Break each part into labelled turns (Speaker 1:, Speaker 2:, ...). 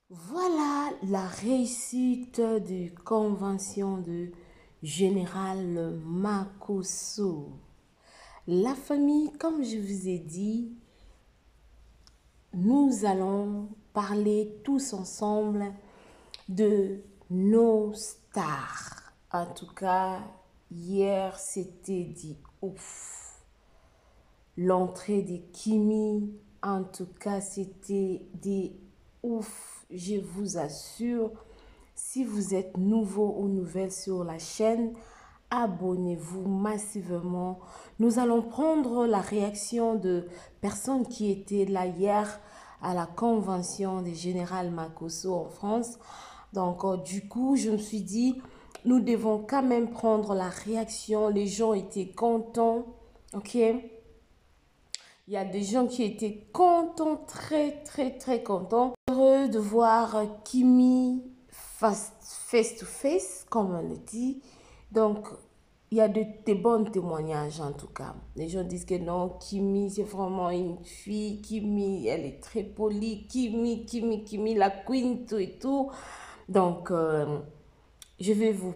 Speaker 1: Voilà la réussite de convention de Général Makosso. La famille, comme je vous ai dit, nous allons parler tous ensemble de nos stars. En tout cas, hier, c'était dit ouf. L'entrée de Kimi, en tout cas, c'était des ouf. Je vous assure, si vous êtes nouveau ou nouvelle sur la chaîne, abonnez-vous massivement. Nous allons prendre la réaction de personnes qui étaient là hier à la convention des Général Makosso en France. Donc, du coup, je me suis dit, nous devons quand même prendre la réaction. Les gens étaient contents, ok? Il y a des gens qui étaient contents, très contents. Heureux de voir Kimi face to face, comme on le dit. Donc, il y a de bons témoignages en tout cas. Les gens disent que non, Kimi, c'est vraiment une fille. Kimi, elle est très polie. Kimi, la queen, tout et tout. Donc, je vais vous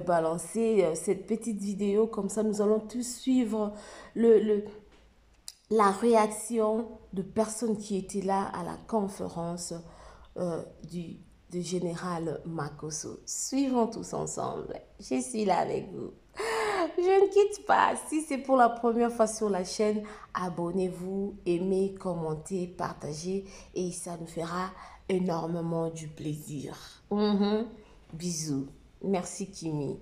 Speaker 1: balancer cette petite vidéo. Comme ça, nous allons tous suivre la réaction de personnes qui étaient là à la conférence du général Makosso. Suivons tous ensemble. Je suis là avec vous. Je ne quitte pas. Si c'est pour la première fois sur la chaîne, abonnez-vous, aimez, commentez, partagez et ça nous fera énormément du plaisir. Bisous. Merci Kimi.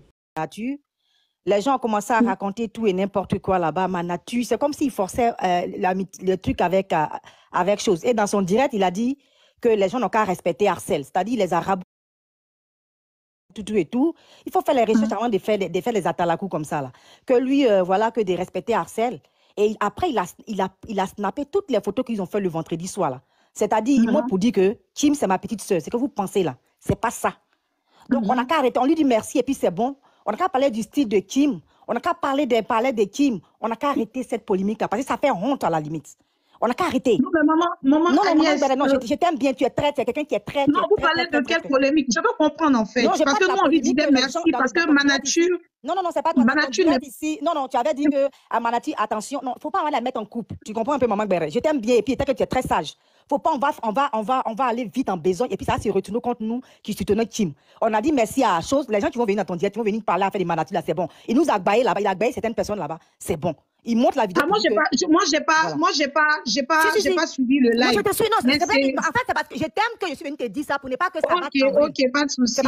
Speaker 2: Les gens ont commencé à raconter tout et n'importe quoi là-bas. Ma nature, c'est comme s'il forçait le truc avec chose. Et dans son direct, il a dit que les gens n'ont qu'à respecter Arcel, c'est-à-dire les Arabes, tout et tout. Il faut faire les recherches avant de faire les atalakou comme ça. Là. Que lui, voilà, que de respecter Arcel. Et après, il a snappé toutes les photos qu'ils ont fait le vendredi soir. Là. C'est-à-dire, il montre pour dire que Kim, c'est ma petite soeur. C'est que vous pensez là. C'est pas ça. Donc, on n'a qu'à arrêter. On lui dit merci et puis c'est bon. On n'a qu'à parler du style de Kim. On n'a qu'à parler de Kim. On n'a qu'à arrêter cette polémique là parce que ça fait honte à la limite. On n'a qu'à arrêter.
Speaker 3: Non, mais maman Agnès,
Speaker 2: je t'aime bien. Tu es quelqu'un qui est très.
Speaker 3: Non, vous parlez de quelle polémique? Je veux comprendre en fait.
Speaker 2: Non,
Speaker 3: parce que nous, on lui disait merci parce que ma nature.
Speaker 2: Non, c'est pas toi.
Speaker 3: Ma nature
Speaker 2: ici. Non, tu avais dit que à ma nature, attention. Non, faut pas la mettre en couple. Tu comprends un peu, maman Gbere? Je t'aime bien et puis que tu es très sage. Faut pas, on va aller vite en besoin et puis ça va se retourner contre nous qui soutenons Kim. On a dit merci à chose. Les gens qui vont venir dans ton direct, qui vont venir parler à faire des manatus là, c'est bon. Il nous a baillé là-bas, il a baillé certaines personnes là-bas, c'est bon. Il montre la vidéo.
Speaker 3: Ah, moi, j'ai pas suivi le live.
Speaker 2: Non, je te suis, non, en fait, c'est parce que je t'aime que je suis venue te dire ça pour ne pas que ça va
Speaker 3: Ok, pas de souci.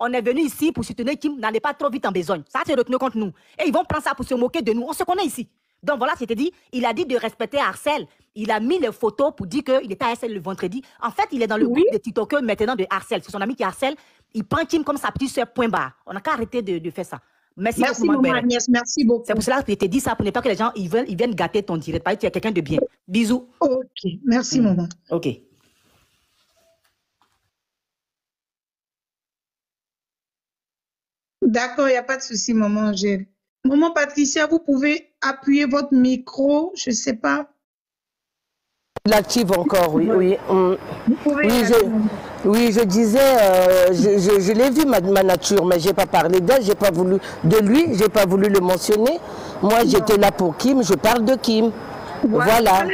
Speaker 2: On est venu ici pour soutenir Kim, n'allez pas trop vite en besogne. Ça s'est retenu contre nous. Et ils vont prendre ça pour se moquer de nous. On se connaît ici. Donc voilà, c'était dit, il a dit de respecter Arcel. Il a mis les photos pour dire qu'il était à Arcel le vendredi. En fait, il est dans le groupe de TikTokers maintenant de Arcel. C'est son ami qui est Arcel. Il prend Kim comme sa petite soeur, point barre. On n'a qu'à arrêter de faire ça. Merci beaucoup,
Speaker 3: maman Agnès, merci beaucoup.
Speaker 2: C'est pour cela que je t'ai dit ça, pour ne pas que les gens ils viennent gâter ton direct. Parce que tu es quelqu'un de bien. Bisous.
Speaker 3: Ok, merci maman.
Speaker 2: Ok.
Speaker 3: D'accord, il n'y a pas de souci, maman Angèle. Maman Patricia, vous pouvez appuyer votre micro, je ne sais pas.
Speaker 4: L'active encore, oui.
Speaker 3: Vous pouvez
Speaker 4: je disais, je l'ai vu ma nature, mais je n'ai pas parlé d'elle, j'ai pas voulu de lui, j'ai pas voulu le mentionner. Moi, j'étais là pour Kim, je parle de Kim. Voilà.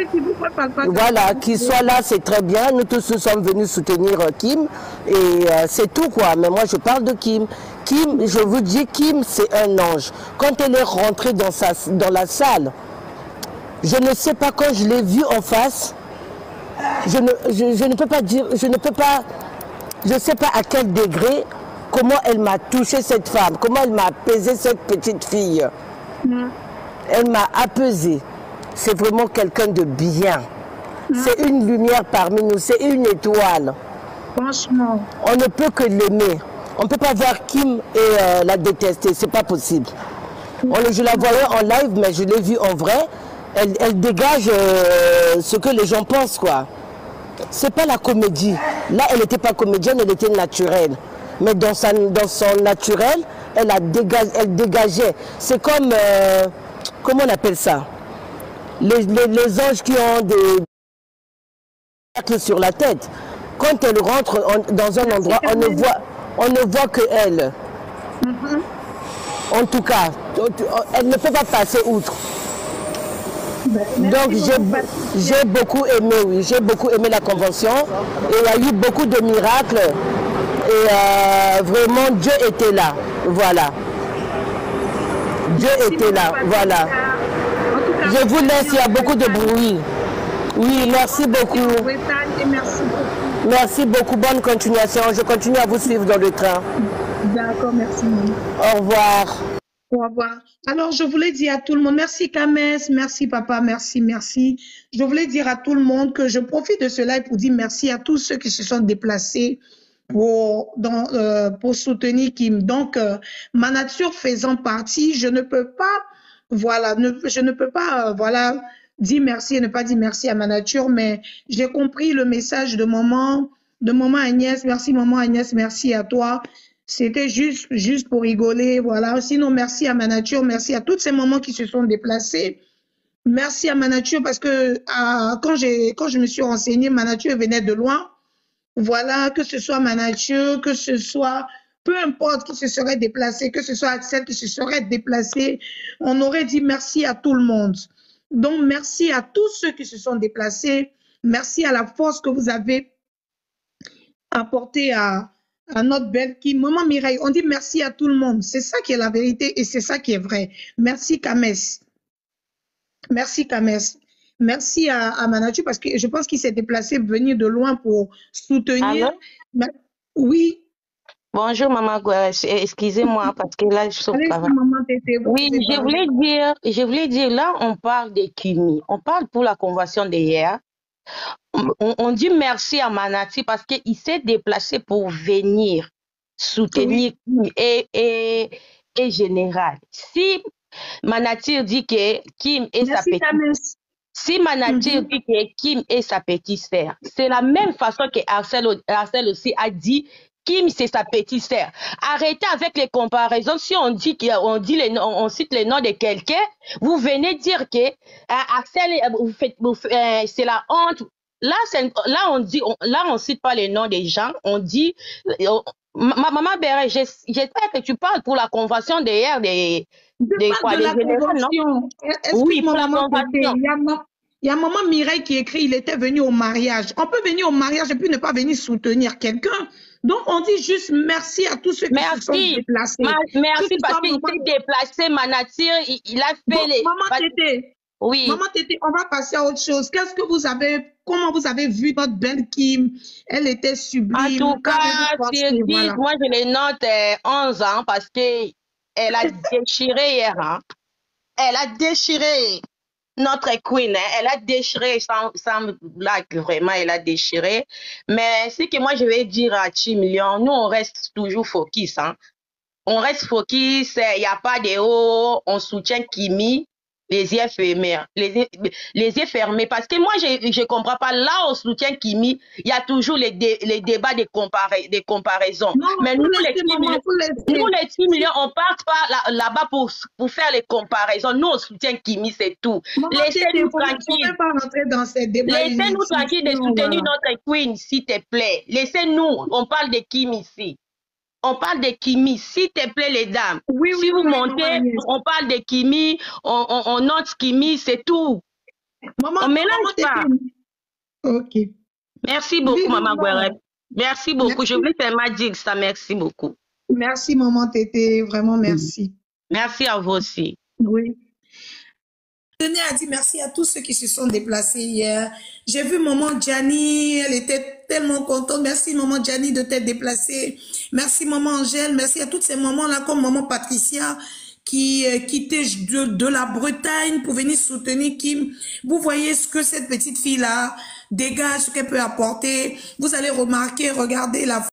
Speaker 4: Voilà, qu'il soit là, c'est très bien. Nous tous nous sommes venus soutenir Kim et c'est tout quoi. Mais moi, je parle de Kim. Kim, je vous dis, Kim, c'est un ange. Quand elle est rentrée dans la salle, je ne sais pas, quand je l'ai vue en face, je ne peux pas dire, je ne sais pas à quel degré, comment elle m'a touché cette femme, comment elle m'a apaisé cette petite fille. Elle m'a apaisée. C'est vraiment quelqu'un de bien. C'est une lumière parmi nous, c'est une étoile.
Speaker 3: Franchement.
Speaker 4: On ne peut que l'aimer. On ne peut pas voir Kim et la détester, c'est pas possible. Je la voyais en live, mais je l'ai vue en vrai. Elle dégage ce que les gens pensent, quoi. C'est pas la comédie. Là, elle n'était pas comédienne, elle était naturelle. Mais dans son naturel, elle dégageait. C'est comme, comment on appelle ça, les anges qui ont miracle sur la tête. Quand elle rentre dans un endroit, on ne voit que elle. En tout cas, elle ne peut pas passer outre. Donc j'ai beaucoup aimé, oui, j'ai beaucoup aimé la convention. Et il y a eu beaucoup de miracles. Et vraiment, Dieu était là. Voilà. Dieu était là. Voilà. Je vous laisse, il y a beaucoup de bruit. Oui, merci beaucoup. Merci beaucoup, bonne continuation. Je continue à vous suivre dans le train.
Speaker 3: D'accord, merci.
Speaker 4: Au revoir.
Speaker 3: Au revoir. Alors, je voulais dire à tout le monde, merci Kamès, merci papa, merci, merci. Je voulais dire à tout le monde que je profite de cela pour dire merci à tous ceux qui se sont déplacés pour soutenir Kim. Donc, ma nature faisant partie, je ne peux pas, voilà, je ne peux pas, voilà, dire merci et ne pas dire merci à ma nature, mais j'ai compris le message de maman Agnès. Merci maman Agnès, merci à toi. C'était juste pour rigoler, voilà. Sinon, merci à ma nature, merci à toutes ces mamans qui se sont déplacées. Merci à ma nature parce que quand je me suis renseignée, ma nature venait de loin. Voilà, que ce soit ma nature, que ce soit peu importe qui se serait déplacé, que ce soit Axel qui se serait déplacé, on aurait dit merci à tout le monde. Donc, merci à tous ceux qui se sont déplacés. Merci à la force que vous avez apportée à notre belle Kim. Maman Mireille, on dit merci à tout le monde. C'est ça qui est la vérité et c'est ça qui est vrai. Merci Kamès. Merci Kamès. Merci à Manachu parce que je pense qu'il s'est déplacé venir de loin pour soutenir.
Speaker 5: Allô?
Speaker 3: Oui.
Speaker 5: Bonjour Maman Gouache, excusez-moi parce que là je sauve pas. Oui, je voulais dire, là on parle de Kimi, on parle pour la convention d'hier. On dit merci à Manati parce qu'il s'est déplacé pour venir soutenir Kim et Général. Si Manati dit que Kim est sa petite... Si Manatir dit que Kim est sa petite sœur, c'est la même façon que Arcel aussi a dit Kim c'est sa petite sœur. Arrêtez avec les comparaisons. Si on dit on cite les noms de quelqu'un, vous venez dire que Arcel c'est la honte. Là on cite pas les noms des gens. On dit Maman Béré, j'espère que tu parles pour la convention d'hier des
Speaker 3: convention.
Speaker 5: Oui, pour la convention.
Speaker 3: Il y a maman Mireille qui écrit, il était venu au mariage. On peut venir au mariage et puis ne pas venir soutenir quelqu'un. Donc, on dit juste merci à tous ceux qui se sont déplacés.
Speaker 5: Merci parce qu'il s'est déplacé, Manatir, il a fait les...
Speaker 3: Maman Tété, oui. Maman Tété, on va passer à autre chose. Comment vous avez vu notre belle Kim? Elle était sublime.
Speaker 5: En tout cas, moi je les note 11 ans parce que elle a déchiré hier. Hein. Elle a déchiré notre queen. Hein. Elle a déchiré sans blague, vraiment, elle a déchiré. Mais ce que moi je vais dire à Chimilion, nous on reste toujours focus. Hein. On reste focus, il n'y a pas de haut, on soutient Kimi. Les yeux fermés, les yeux fermés. Parce que moi, je comprends pas. Là, on soutient Kimi, il y a toujours les débats des comparaisons.
Speaker 3: Non,
Speaker 5: mais nous, les 6 millions, on part pas là-bas pour faire les comparaisons. Nous, on soutient Kimi, c'est tout. Laissez-nous tranquilles. Laissez-nous tranquilles de soutenir notre queen, s'il te plaît. Laissez-nous, on parle de Kimi ici. On parle de Kimi, s'il te plaît, les dames.
Speaker 3: Oui,
Speaker 5: si vous montez, on parle de Kimi, on note Kimi, c'est tout. On mélange pas.
Speaker 3: Ok.
Speaker 5: Merci beaucoup, Maman Gouereb. Merci beaucoup. Merci. Je voulais tellement dire ça. Merci beaucoup.
Speaker 3: Merci, Maman Tété. Vraiment, merci.
Speaker 5: Merci à vous aussi.
Speaker 3: Oui. Je tenais à dire merci à tous ceux qui se sont déplacés hier. J'ai vu Maman Gianni, elle était tellement contente. Merci Maman Gianni de t'être déplacée. Merci Maman Angèle, merci à toutes ces mamans-là comme Maman Patricia qui quittait de la Bretagne pour venir soutenir Kim. Vous voyez ce que cette petite fille-là dégage, ce qu'elle peut apporter. Vous allez remarquer, regardez la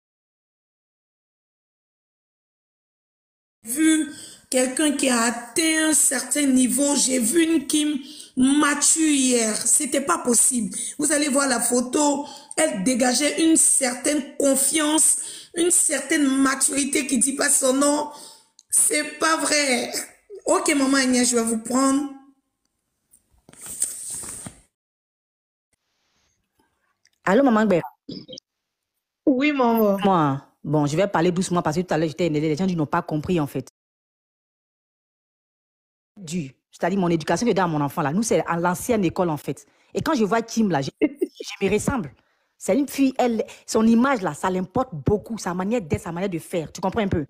Speaker 3: vu quelqu'un qui a atteint un certain niveau. J'ai vu une Kim mature hier. C'était pas possible. Vous allez voir la photo. Elle dégageait une certaine confiance, une certaine maturité qui dit pas son nom. C'est pas vrai. Ok, maman Agnès, je vais vous prendre.
Speaker 2: Allô, maman Gbert?
Speaker 3: Oui, maman.
Speaker 2: Moi, bon, je vais parler doucement parce que tout à l'heure, j'étais énervée. Les gens n'ont pas compris, en fait. C'est-à-dire mon éducation que je donne à mon enfant, là. Nous, c'est à l'ancienne école, en fait. Et quand je vois Kim, là, je me ressemble. C'est une fille, elle, son image, là, ça l'importe beaucoup. Sa manière d'être, sa manière de faire. Tu comprends un peu?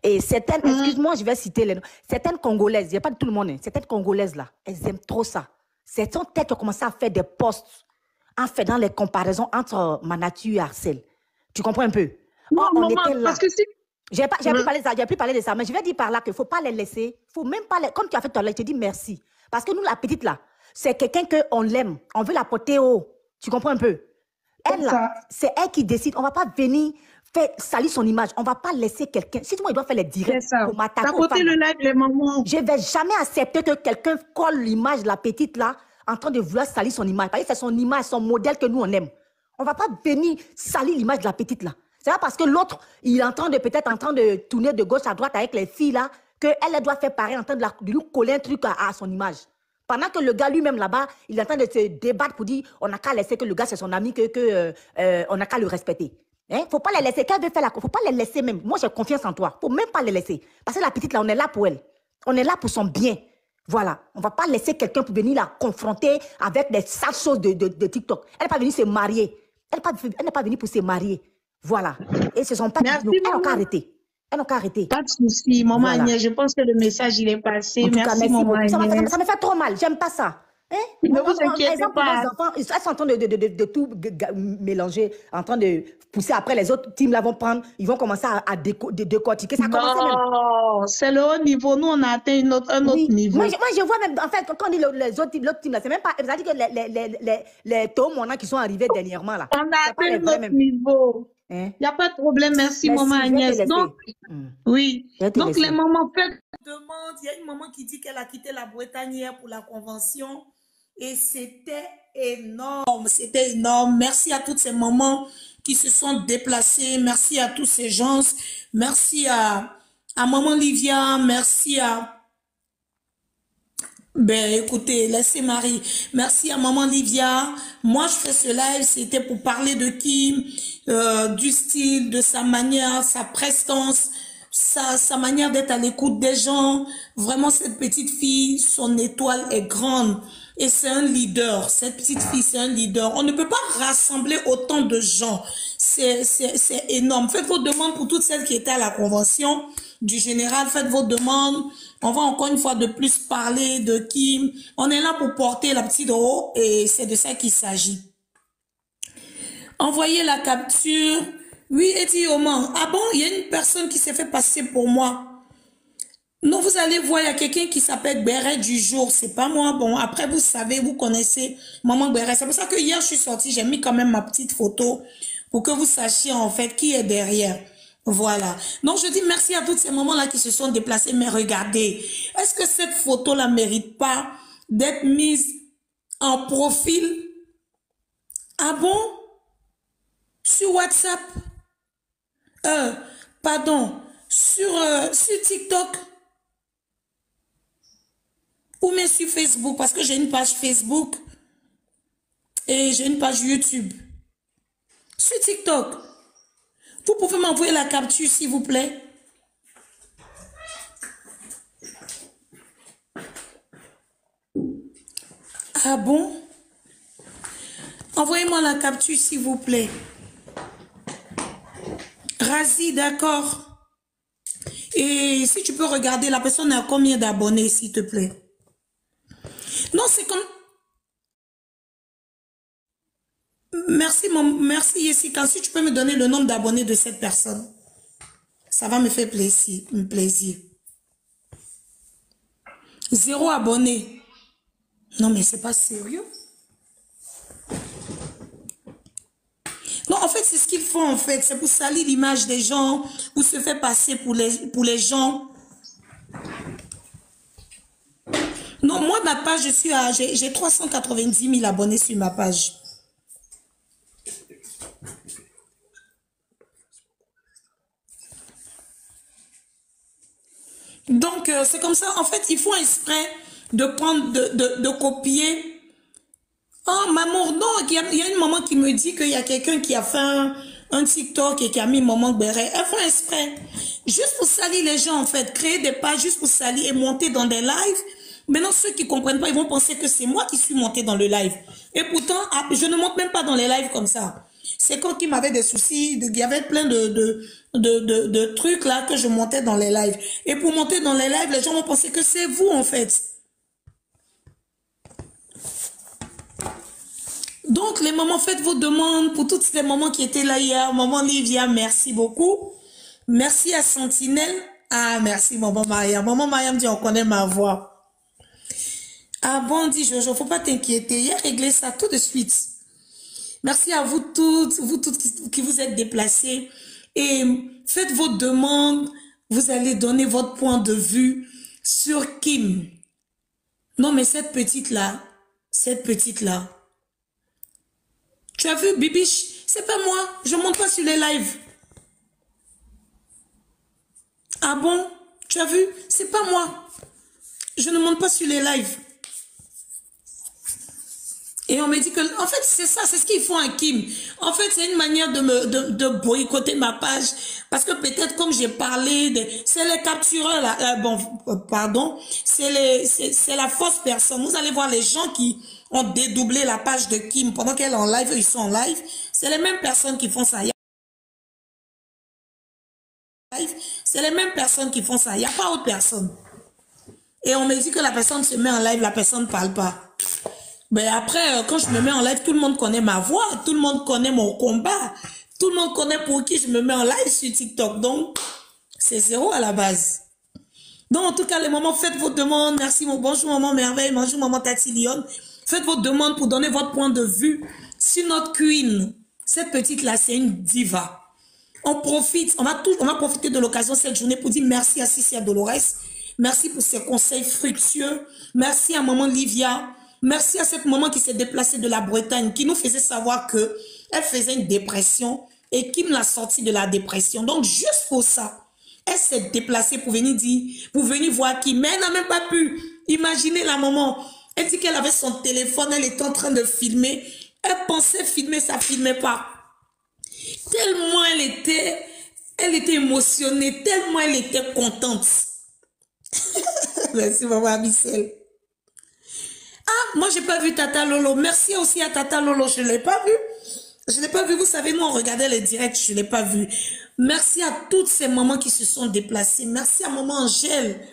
Speaker 2: Et certaines, excuse-moi, je vais citer les noms. Certaines Congolaises, il n'y a pas de tout le monde, hein, certaines Congolaises, là, elles aiment trop ça. Certaines têtes ont commencé à faire des posts, en fait, dans les comparaisons entre ma nature et Arcel. Tu comprends un peu?
Speaker 3: Non,
Speaker 2: on
Speaker 3: maman,
Speaker 2: était là.
Speaker 3: parce que si...
Speaker 2: J'ai plus parlé de ça, mais je vais dire par là qu'il ne faut pas les laisser. Faut même pas les... Comme tu as fait tout à l'heure, je te dis merci. Parce que nous, la petite là, c'est quelqu'un qu'on l'aime. On veut la porter haut. Tu comprends un peu? Elle là, c'est elle qui décide. On ne va pas venir faire salir son image. On ne va pas laisser quelqu'un. Si moi, il doit faire les directs pour m'attaquer.
Speaker 3: Tapoter le live, les mamans.
Speaker 2: Je ne vais jamais accepter que quelqu'un colle l'image de la petite là en train de vouloir salir son image. Parce que c'est son image, son modèle que nous, on aime. On ne va pas venir salir l'image de la petite là. C'est pas parce que l'autre, il est peut-être en train de tourner de gauche à droite avec les filles là, qu'elle doit faire pareil, en train de lui coller un truc à son image. Pendant que le gars lui-même là-bas, il est en train de se débattre pour dire on n'a qu'à laisser que le gars c'est son ami, on n'a qu'à le respecter. Hein? Faut pas les laisser. Quand elle veut faire faut pas les laisser même. Moi j'ai confiance en toi. Faut même pas les laisser. Parce que la petite là, on est là pour elle. On est là pour son bien. Voilà. On va pas laisser quelqu'un pour venir la confronter avec des sales choses de TikTok. Elle n'est pas venue se marier. Elle n'est pas venue pour se marier. Voilà. Et ce sont pas... Elles n'ont qu'à arrêter. Elles n'ont qu'à arrêter.
Speaker 3: Pas de souci, maman voilà. Agnès. Je pense que le message, il est passé.
Speaker 2: En tout
Speaker 3: merci,
Speaker 2: cas, merci
Speaker 3: maman
Speaker 2: beaucoup.
Speaker 3: Agnès.
Speaker 2: Ça me fait trop mal. J'aime pas ça. Hein?
Speaker 3: Ne vous inquiétez pas.
Speaker 2: Les enfants, ils sont en train de tout mélanger, en train de pousser. Après, les autres teams là vont prendre, ils vont commencer à décortiquer. Ça commence même.
Speaker 3: Non, c'est le haut niveau. Nous, on a atteint un autre niveau.
Speaker 2: Moi, je vois même, en fait, quand on dit les autres teams là, c'est même pas, ça dit que les tomes qui sont arrivés dernièrement là.
Speaker 3: On a atteint un autre niveau. Il n'y a pas de problème, merci maman Agnès. Donc, oui. Donc, les mamans faites demande. Il y a une maman qui dit qu'elle a quitté la Bretagne hier pour la convention. Et c'était énorme. C'était énorme. Merci à toutes ces mamans qui se sont déplacées. Merci à tous ces gens. Merci à maman Livia. Merci à... Ben, écoutez, laissez Marie. Merci à maman Livia. Moi, je fais ce live, c'était pour parler de Kim, du style, de sa manière, sa prestance, sa manière d'être à l'écoute des gens. Vraiment, cette petite fille, son étoile est grande. Et c'est un leader. Cette petite fille, c'est un leader. On ne peut pas rassembler autant de gens. C'est énorme. Faites vos demandes pour toutes celles qui étaient à la convention du général. Faites vos demandes. On va encore une fois de plus parler de Kim. On est là pour porter la petite haut et c'est de ça qu'il s'agit. Envoyez la capture. Oui, Eddie Oman. Ah bon, il y a une personne qui s'est fait passer pour moi. Non, vous allez voir, il y a quelqu'un qui s'appelle Béret du jour. C'est pas moi. Bon, après, vous savez, vous connaissez Maman Béret. C'est pour ça que hier, je suis sortie, j'ai mis quand même ma petite photo pour que vous sachiez en fait qui est derrière. Voilà. Donc, je dis merci à toutes ces mamans-là qui se sont déplacées. Mais regardez, est-ce que cette photo-là mérite pas d'être mise en profil? Ah bon? Sur WhatsApp? Pardon. Sur TikTok? Ou même sur Facebook, parce que j'ai une page Facebook et j'ai une page YouTube. Sur TikTok, vous pouvez m'envoyer la capture, s'il vous plaît. Ah bon? Envoyez-moi la capture, s'il vous plaît. Razi, d'accord. Et si tu peux regarder, la personne a combien d'abonnés, s'il te plaît? Non, c'est comme... Merci Jessica. Si tu peux me donner le nombre d'abonnés de cette personne, ça va me faire plaisir. 0 abonnés. Non, mais c'est pas sérieux. Non, en fait, c'est ce qu'ils font, en fait. C'est pour salir l'image des gens, pour se faire passer pour les gens. Non, moi, ma page, j'ai 390 000 abonnés sur ma page. Donc, c'est comme ça. En fait, ils font exprès de prendre, de copier. Oh, l'amour. Non, il y a une maman qui me dit qu'il y a quelqu'un qui a fait un TikTok et qui a mis maman Béret. Elle fait exprès. Juste pour salir les gens, en fait. Créer des pages juste pour salir et monter dans des lives. Maintenant, ceux qui comprennent pas, ils vont penser que c'est moi qui suis montée dans le live. Et pourtant, je ne monte même pas dans les lives comme ça. C'est quand il m'avait des soucis, il y avait plein de trucs là que je montais dans les lives. Et pour monter dans les lives, les gens vont penser que c'est vous, en fait. Donc, les mamans, faites vos demandes pour toutes les mamans qui étaient là hier. Maman Livia, merci beaucoup. Merci à Sentinelle. Ah, merci, maman Maria. Maman Maria me dit, on connaît ma voix. Ah bon, dit Jojo, faut pas t'inquiéter. Il a réglé ça tout de suite. Merci à vous toutes qui vous êtes déplacées. Et faites vos demandes. Vous allez donner votre point de vue sur Kim. Non, mais cette petite-là. Tu as vu, Bibiche? C'est pas moi. Je monte pas sur les lives. Ah bon? Tu as vu? C'est pas moi. Je ne monte pas sur les lives. Et on me dit que, en fait, c'est ça, c'est ce qu'ils font à Kim. En fait, c'est une manière de boycotter ma page. Parce que peut-être, comme j'ai parlé, c'est les captureurs, là, pardon, c'est la fausse personne. Vous allez voir les gens qui ont dédoublé la page de Kim pendant qu'elle est en live, ils sont en live. C'est les mêmes personnes qui font ça. C'est les mêmes personnes qui font ça. Il n'y a pas autre personne. Et on me dit que la personne se met en live, la personne ne parle pas. Mais après, quand je me mets en live, tout le monde connaît ma voix, tout le monde connaît mon combat, tout le monde connaît pour qui je me mets en live sur TikTok. Donc, c'est zéro à la base. Donc, en tout cas, les mamans, faites vos demandes. Merci, bonjour maman Merveille, bonjour maman Tati Lyon. Faites vos demandes pour donner votre point de vue sur notre queen. Cette petite-là, c'est une diva. On profite, on va profiter de l'occasion cette journée pour dire merci à Cicia Dolores. Merci pour ses conseils fructueux. Merci à maman Livia. Merci à cette maman qui s'est déplacée de la Bretagne, qui nous faisait savoir que elle faisait une dépression et qui me l'a sortie de la dépression. Donc, juste pour ça, elle s'est déplacée pour venir dire, pour venir voir qui, mais elle n'a même pas pu. Imaginez la maman. Elle dit qu'elle avait son téléphone, elle était en train de filmer. Elle pensait filmer, ça ne filmait pas. Tellement elle était émotionnée, tellement elle était contente. Merci maman Abissel. Ah, moi, j'ai pas vu Tata Lolo. Merci aussi à Tata Lolo. Je l'ai pas vu. Je l'ai pas vu. Vous savez, nous, on regardait les directs. Je l'ai pas vu. Merci à toutes ces mamans qui se sont déplacées. Merci à maman Angèle.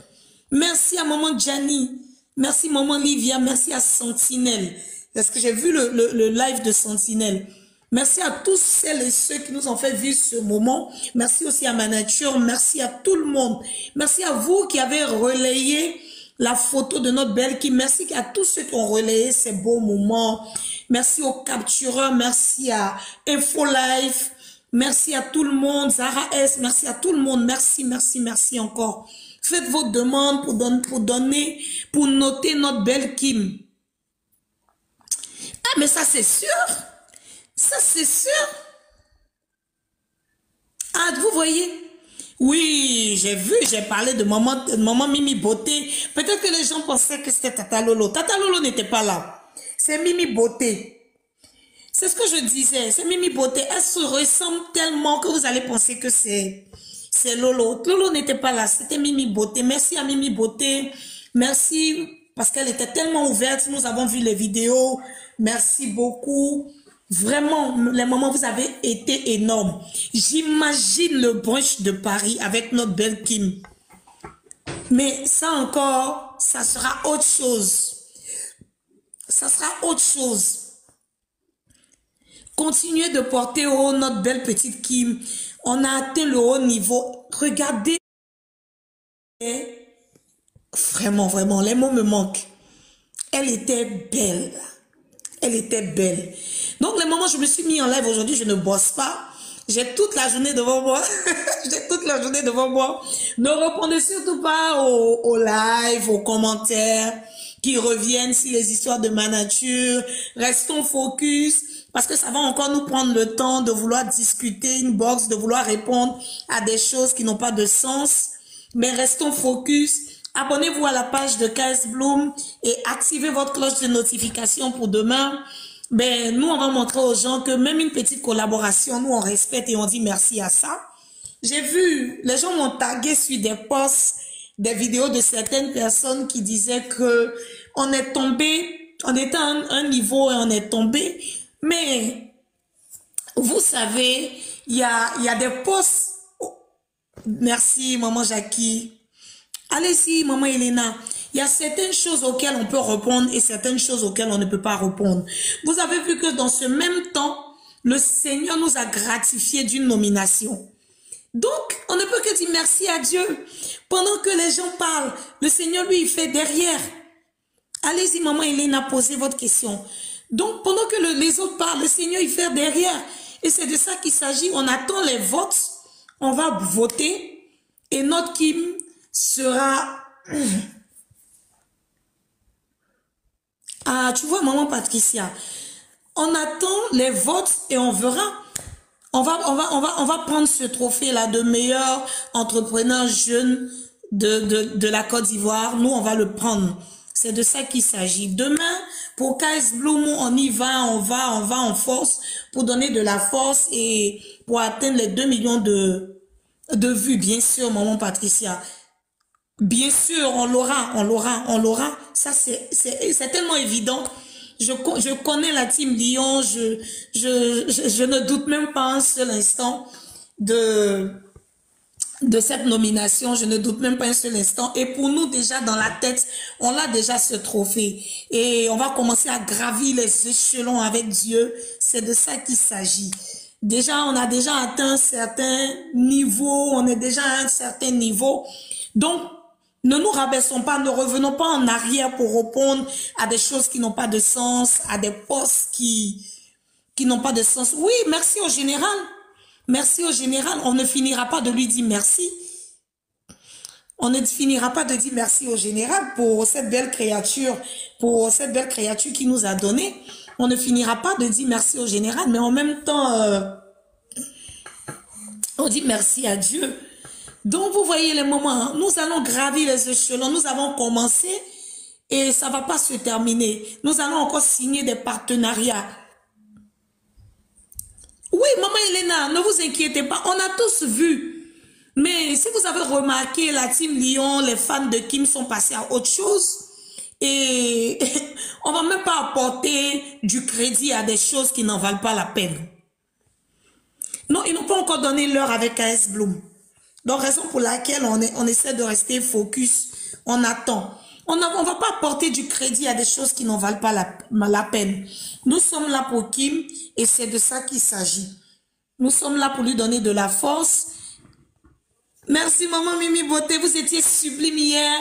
Speaker 3: Merci à maman Gianni. Merci maman Livia. Merci à Sentinelle. Parce que j'ai vu le live de Sentinelle. Merci à tous celles et ceux qui nous ont fait vivre ce moment. Merci aussi à ma nature. Merci à tout le monde. Merci à vous qui avez relayé la photo de notre belle Kim. Merci à tous ceux qui ont relayé ces beaux moments. Merci aux captureurs. Merci à InfoLife. Merci à tout le monde. Zara S. Merci à tout le monde. Merci, merci, merci encore. Faites vos demandes pour noter notre belle Kim. Ah, mais ça c'est sûr. Ça c'est sûr. Ah, vous voyez? Oui, j'ai vu, j'ai parlé de maman Mimi Beauté. Peut-être que les gens pensaient que c'était Tata Lolo. Tata Lolo n'était pas là. C'est Mimi Beauté. C'est ce que je disais. C'est Mimi Beauté. Elle se ressemble tellement que vous allez penser que c'est Lolo. Lolo n'était pas là. C'était Mimi Beauté. Merci à Mimi Beauté. Merci parce qu'elle était tellement ouverte. Nous avons vu les vidéos. Merci beaucoup. Vraiment, les mamans, vous avez été énormes. J'imagine le brunch de Paris avec notre belle Kim. Mais ça encore, ça sera autre chose. Ça sera autre chose. Continuez de porter haut notre belle petite Kim. On a atteint le haut niveau. Regardez. Vraiment, vraiment, les mots me manquent. Elle était belle. Elle était belle. Donc, les moments, je me suis mis en live aujourd'hui, je ne bosse pas. J'ai toute la journée devant moi. J'ai toute la journée devant moi. Ne répondez surtout pas aux lives, aux commentaires qui reviennent sur les histoires de ma nature. Restons focus parce que ça va encore nous prendre le temps de vouloir discuter une box, de vouloir répondre à des choses qui n'ont pas de sens. Mais restons focus. Abonnez-vous à la page de KS Bloom et activez votre cloche de notification pour demain.
Speaker 6: ben, nous, on va montrer aux gens que même une petite collaboration, nous, on respecte et on dit merci à ça. J'ai vu, les gens m'ont tagué sur des posts, des vidéos de certaines personnes qui disaient que on est tombé, on était à un niveau et on est tombé. Mais, vous savez, il y a des posts. Merci, maman Jackie. Allez-y, maman Elena. Il y a certaines choses auxquelles on peut répondre et certaines choses auxquelles on ne peut pas répondre. Vous avez vu que dans ce même temps, le Seigneur nous a gratifié d'une nomination. Donc, on ne peut que dire merci à Dieu. Pendant que les gens parlent, le Seigneur, lui, il fait derrière. Allez-y, maman Elena, posez votre question. Donc, pendant que les autres parlent, le Seigneur, il fait derrière. Et c'est de ça qu'il s'agit. On attend les votes. On va voter. Et notre Kim sera... Ah, tu vois, maman Patricia, on attend les votes et on verra. On va prendre ce trophée-là de meilleur entrepreneur jeune de la Côte d'Ivoire. Nous, on va le prendre. C'est de ça qu'il s'agit. Demain, pour KS Bloom, on y va, on va en force pour donner de la force et pour atteindre les 2 millions de vues, bien sûr, maman Patricia. Bien sûr, on l'aura. Ça, c'est tellement évident. Je connais la team Lyon. Je ne doute même pas un seul instant de cette nomination. Je ne doute même pas un seul instant. Et pour nous, déjà, dans la tête, on a déjà ce trophée. Et on va commencer à gravir les échelons avec Dieu. C'est de ça qu'il s'agit. Déjà, on a déjà atteint un certain niveau. On est déjà à un certain niveau. Donc, ne nous rabaissons pas, ne revenons pas en arrière pour répondre à des choses qui n'ont pas de sens, à des postes qui n'ont pas de sens. Oui, merci au général. Merci au général. On ne finira pas de lui dire merci. On ne finira pas de dire merci au général pour cette belle créature qui nous a donné. On ne finira pas de dire merci au général, mais en même temps, on dit merci à Dieu. Donc, vous voyez les moments, hein? Nous allons gravir les échelons. Nous avons commencé et ça ne va pas se terminer. Nous allons encore signer des partenariats. Oui, maman Elena, ne vous inquiétez pas. On a tous vu. Mais si vous avez remarqué, la team Lyon, les fans de Kim sont passés à autre chose. Et on ne va même pas apporter du crédit à des choses qui n'en valent pas la peine. Non, ils n'ont pas encore donné l'heure avec KS Bloom. Donc, raison pour laquelle on essaie de rester focus, on attend. On ne va pas apporter du crédit à des choses qui n'en valent pas la peine. Nous sommes là pour Kim et c'est de ça qu'il s'agit. Nous sommes là pour lui donner de la force. Merci maman Mimi Beauté, vous étiez sublime hier.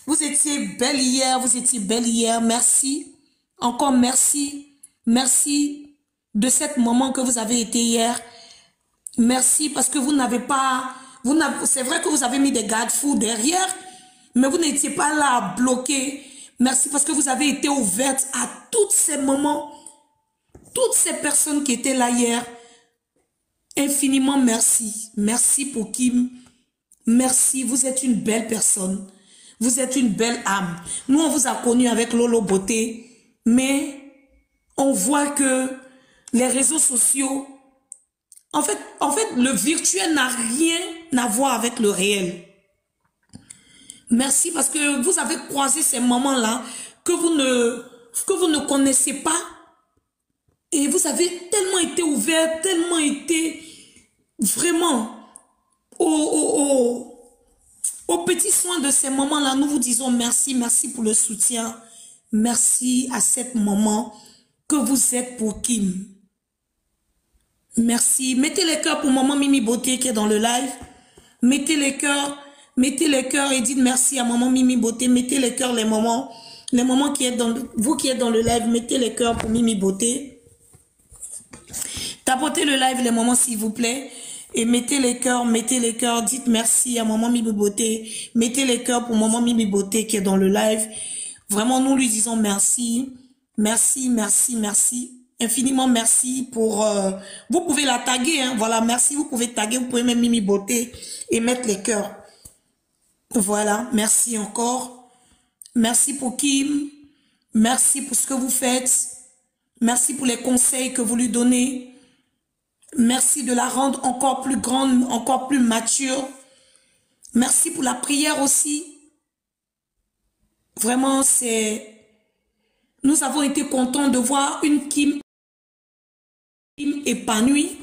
Speaker 6: Vous étiez belle hier, vous étiez belle hier. Merci. Encore merci. Merci de cette moment que vous avez été hier. Merci parce que vous n'avez pas... C'est vrai que vous avez mis des garde-fous derrière, mais vous n'étiez pas là à bloquer. Merci parce que vous avez été ouverte à tous ces moments, toutes ces personnes qui étaient là hier. Infiniment merci. Merci pour Kim. Merci, vous êtes une belle personne. Vous êtes une belle âme. Nous, on vous a connu avec Lolo Beauté, mais on voit que les réseaux sociaux... En fait, le virtuel n'a rien à voir avec le réel. Merci parce que vous avez croisé ces moments-là que vous ne connaissez pas. Et vous avez tellement été ouvert, tellement été vraiment aux petits soins de ces moments-là. Nous vous disons merci, merci pour le soutien. Merci à cet moment que vous êtes pour Kim. Merci. Mettez les cœurs pour maman Mimi Beauté qui est dans le live. Mettez les cœurs et dites merci à maman Mimi Beauté. Mettez les cœurs, les moments qui êtes vous qui êtes dans le live, mettez les cœurs pour Mimi Beauté. Tapotez le live, les moments s'il vous plaît. Et mettez les cœurs, dites merci à maman Mimi Beauté. Mettez les cœurs pour maman Mimi Beauté qui est dans le live. Vraiment, nous lui disons merci. Merci, merci, merci. Infiniment merci pour... vous pouvez la taguer, hein, voilà, merci, vous pouvez taguer, vous pouvez même Mimi Beauté et mettre les cœurs. Voilà, merci encore. Merci pour Kim, merci pour ce que vous faites. Merci pour les conseils que vous lui donnez. Merci de la rendre encore plus grande, encore plus mature. Merci pour la prière aussi. Vraiment, nous avons été contents de voir une Kim épanouie.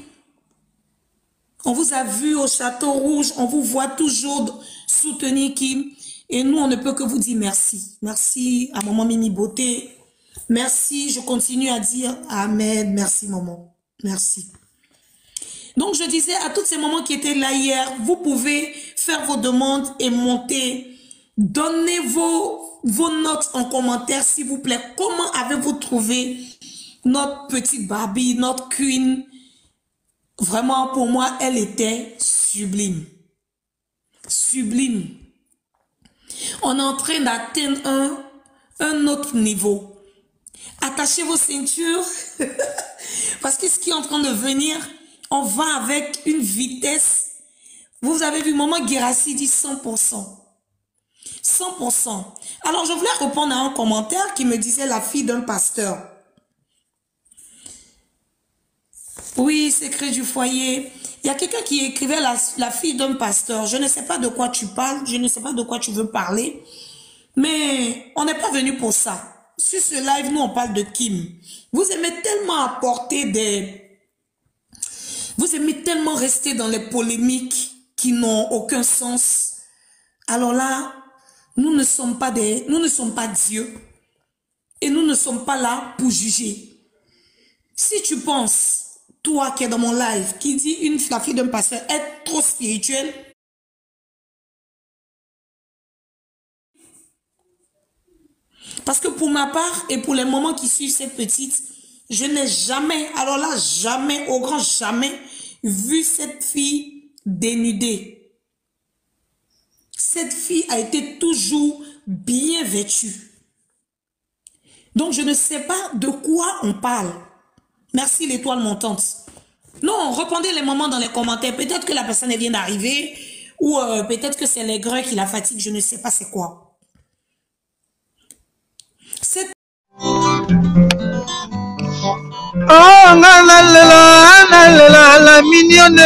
Speaker 6: On vous a vu au Château Rouge, on vous voit toujours soutenir Kim. Et nous, on ne peut que vous dire merci. Merci à maman Mimi Beauté. Merci, je continue à dire amen. Merci maman. Merci. Donc, je disais à tous ces mamans qui étaient là hier, vous pouvez faire vos demandes et monter. Donnez vos notes en commentaire, s'il vous plaît. Comment avez-vous trouvé notre petite Barbie, notre queen? Vraiment, pour moi, elle était sublime. Sublime. On est en train d'atteindre un autre niveau. Attachez vos ceintures. Parce que ce qui est en train de venir, on va avec une vitesse. Vous avez vu, maman Guérassi dit 100%. 100%. Alors, je voulais répondre à un commentaire qui me disait la fille d'un pasteur. Oui, secret du foyer. Il y a quelqu'un qui écrivait la fille d'un pasteur. Je ne sais pas de quoi tu parles. Je ne sais pas de quoi tu veux parler. Mais on n'est pas venu pour ça. Sur ce live, nous, on parle de Kim. Vous aimez tellement apporter Vous aimez tellement rester dans les polémiques qui n'ont aucun sens. Alors là, nous ne sommes pas Dieu. Et nous ne sommes pas là pour juger. Si tu penses, toi qui es dans mon live, qui dit la fille d'un pasteur est trop spirituelle, parce que pour ma part et pour les moments qui suivent cette petite, je n'ai jamais, alors là, jamais, au grand jamais, vu cette fille dénudée. Cette fille a été toujours bien vêtue. Donc, je ne sais pas de quoi on parle. Merci l'étoile montante. Non, répondez les moments dans les commentaires. Peut-être que la personne vient d'arriver ou peut-être que c'est l'aigreur qui la fatigue. Je ne sais pas c'est quoi. C'est...
Speaker 7: Oh, la mignonne.